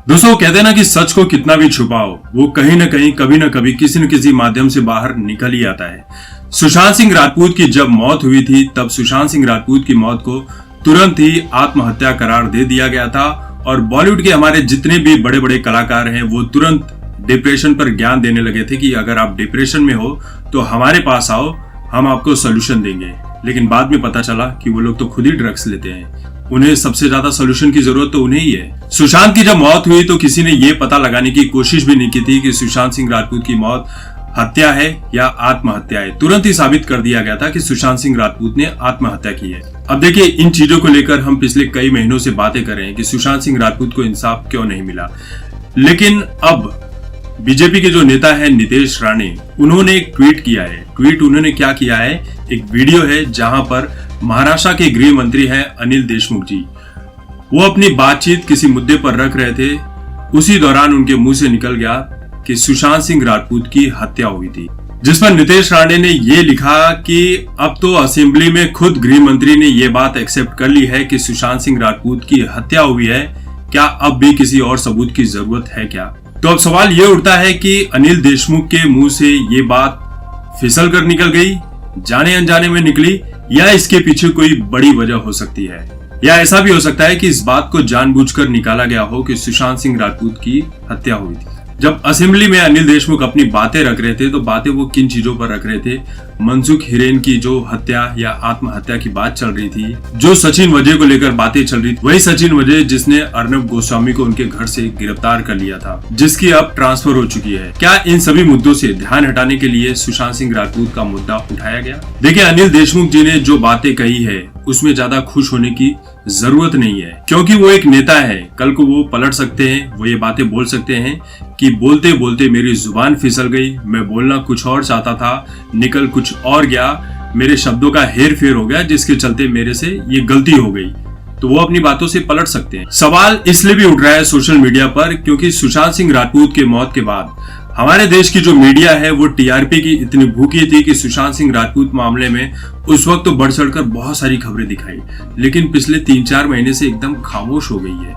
दोस्तों कहते हैं ना कि सच को कितना भी छुपाओ वो कहीं ना कहीं कभी ना कभी किसी न किसी माध्यम से बाहर निकल ही आता है। सुशांत सिंह राजपूत की जब मौत हुई थी तब सुशांत सिंह राजपूत की मौत को तुरंत ही आत्महत्या करार दे दिया गया था और बॉलीवुड के हमारे जितने भी बड़े बड़े कलाकार हैं वो तुरंत डिप्रेशन पर ज्ञान देने लगे थे कि अगर आप डिप्रेशन में हो तो हमारे पास आओ, हम आपको सोल्यूशन देंगे। लेकिन बाद में पता चला कि वो लोग तो खुद ही ड्रग्स लेते हैं, उन्हें सबसे ज्यादा सोल्यूशन की जरूरत तो उन्हें ही है। सुशांत की जब मौत हुई तो किसी ने ये पता लगाने की कोशिश भी नहीं की थी कि सुशांत सिंह राजपूत की मौत हत्या है या आत्महत्या है। तुरंत ही साबित कर दिया गया था कि सुशांत सिंह राजपूत ने आत्महत्या की है। अब देखिए, इन चीजों को लेकर हम पिछले कई महीनों से बातें कर रहे हैं कि सुशांत सिंह राजपूत को इंसाफ क्यों नहीं मिला। लेकिन अब बीजेपी के जो नेता है नितेश राणे, उन्होंने एक ट्वीट किया है। ट्वीट उन्होंने क्या किया है, एक वीडियो है जहां पर महाराष्ट्र के गृह मंत्री हैं अनिल देशमुख जी, वो अपनी बातचीत किसी मुद्दे पर रख रहे थे। उसी दौरान उनके मुंह से निकल गया कि सुशांत सिंह राजपूत की हत्या हुई थी, जिस पर नितेश राणे ने ये लिखा कि अब तो असेंबली में खुद गृह मंत्री ने ये बात एक्सेप्ट कर ली है कि सुशांत सिंह राजपूत की हत्या हुई है, क्या अब भी किसी और सबूत की जरूरत है क्या। तो अब सवाल ये उठता है कि अनिल देशमुख के मुंह से ये बात फिसल कर निकल गई, जाने अनजाने में निकली, या इसके पीछे कोई बड़ी वजह हो सकती है, या ऐसा भी हो सकता है कि इस बात को जानबूझकर निकाला गया हो कि सुशांत सिंह राजपूत की हत्या हुई थी। जब असेंबली में अनिल देशमुख अपनी बातें रख रहे थे तो बातें वो किन चीजों पर रख रहे थे, मनसुख हिरेन की जो हत्या या आत्महत्या की बात चल रही थी, जो सचिन वजह को लेकर बातें चल रही थी, वही सचिन वजह जिसने अर्नब गोस्वामी को उनके घर से गिरफ्तार कर लिया था, जिसकी अब ट्रांसफर हो चुकी है। क्या इन सभी मुद्दों से ध्यान हटाने के लिए सुशांत सिंह राजपूत का मुद्दा उठाया गया? देखिए, अनिल देशमुख जी ने जो बातें कही है उसमें ज्यादा खुश होने की जरूरत नहीं है, क्योंकि वो एक नेता है। कल को वो पलट सकते हैं, वो ये बातें बोल सकते हैं कि बोलते बोलते मेरी जुबान फिसल गई, मैं बोलना कुछ और चाहता था, निकल कुछ और गया, मेरे शब्दों का हेर फेर हो गया, जिसके चलते मेरे से ये गलती हो गई। तो वो अपनी बातों से पलट सकते हैं। सवाल इसलिए भी उठ रहा है सोशल मीडिया पर क्योंकि सुशांत सिंह राजपूत के मौत के बाद हमारे देश की जो मीडिया है वो टीआरपी की इतनी भूखी थी कि सुशांत सिंह राजपूत मामले में उस वक्त तो बढ़ चढ़कर बहुत सारी खबरें दिखाई, लेकिन पिछले 3-4 महीने से एकदम खामोश हो गई है।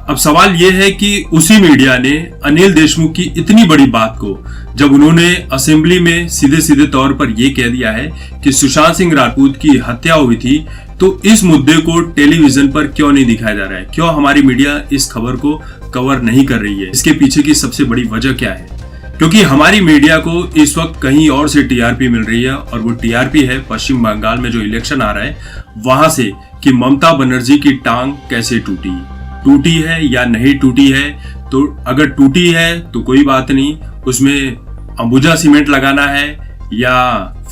अब सवाल यह है कि उसी मीडिया ने अनिल देशमुख की इतनी बड़ी बात को, जब उन्होंने असेंबली में सीधे सीधे तौर पर यह कह दिया है कि सुशांत सिंह राजपूत की हत्या हुई थी, तो इस मुद्दे को टेलीविजन पर क्यों नहीं दिखाया जा रहा है? क्यों हमारी मीडिया इस खबर को कवर नहीं कर रही है? इसके पीछे की सबसे बड़ी वजह क्या है? क्योंकि हमारी मीडिया को इस वक्त कहीं और से टीआरपी मिल रही है, और वो टीआरपी है पश्चिम बंगाल में जो इलेक्शन आ रहा है वहां से, कि ममता बनर्जी की टांग कैसे टूटी है या नहीं टूटी है। तो अगर टूटी है तो कोई बात नहीं, उसमें अंबुजा सीमेंट लगाना है या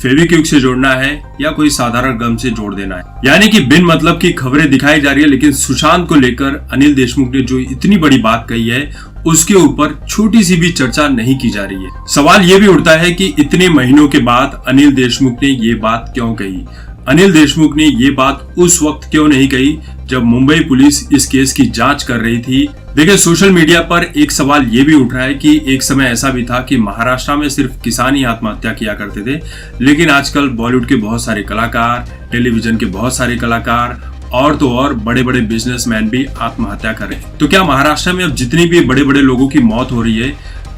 फेविक्विक से जोड़ना है या कोई साधारण गम से जोड़ देना है। यानी कि बिन मतलब की खबरें दिखाई जा रही है, लेकिन सुशांत को लेकर अनिल देशमुख ने जो इतनी बड़ी बात कही है उसके ऊपर छोटी सी भी चर्चा नहीं की जा रही है। सवाल ये भी उठता है कि इतने महीनों के बाद अनिल देशमुख ने ये बात क्यों कही? अनिल देशमुख ने ये बात उस वक्त क्यों नहीं कही जब मुंबई पुलिस इस केस की जांच कर रही थी? देखिए, सोशल मीडिया पर एक सवाल ये भी उठ रहा है कि एक समय ऐसा भी था कि महाराष्ट्र में सिर्फ किसान ही आत्महत्या किया करते थे, लेकिन आजकल बॉलीवुड के बहुत सारे कलाकार, टेलीविजन के बहुत सारे कलाकार और तो और बड़े बड़े बिजनेसमैन भी आत्महत्या कर रहे हैं। तो क्या महाराष्ट्र में अब जितनी भी बड़े बड़े लोगों की मौत हो रही है,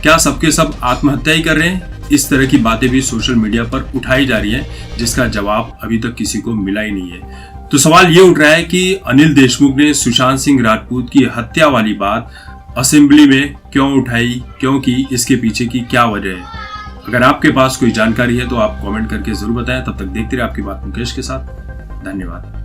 क्या सबके सब आत्महत्या ही कर रहे हैं? इस तरह की बातें भी सोशल मीडिया पर उठाई जा रही है, जिसका जवाब अभी तक किसी को मिला ही नहीं है। तो सवाल ये उठ रहा है कि अनिल देशमुख ने सुशांत सिंह राजपूत की हत्या वाली बात असेंबली में क्यों उठाई, क्यों की, इसके पीछे की क्या वजह है? अगर आपके पास कोई जानकारी है तो आप कमेंट करके जरूर बताएं। तब तक देखते रहिए आपकी बात मुकेश के साथ। धन्यवाद।